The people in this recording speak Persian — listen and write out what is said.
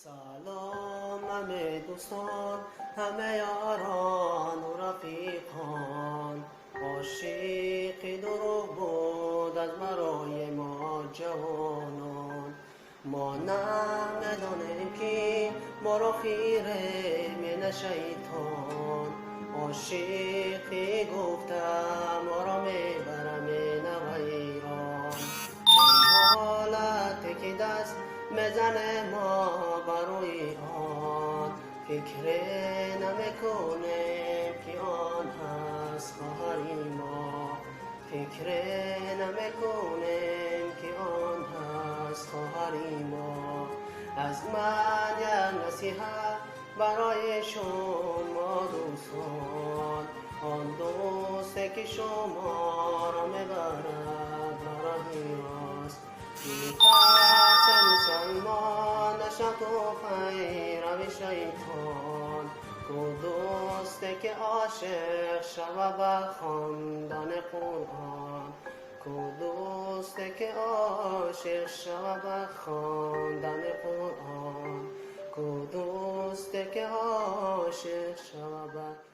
سلام همه دوستان، همه یاران و رفیقان. عاشقی دروغ بود از برای ما جوانان. ما نمیدانیم که ما را خیره من شیطان. عاشقی گفتم ما را میبرم من ایران. حالت که دست میزنه ما برای آن، فکر نمیکنیم که آن هست خواهری ما. فکر نمیکنیم که آن هست خواهری ما. از من یک نصیحت برای شما دوستان، آن دوستی که شما را میبرد برای راست. ترس مسلمان نشد و پیرو شیطان. کو دوستی که عاشق شود به خواندن قرآن. کو دوستی که عاشق شود به خواندن قرآن. کو دوستی که عاشق شود به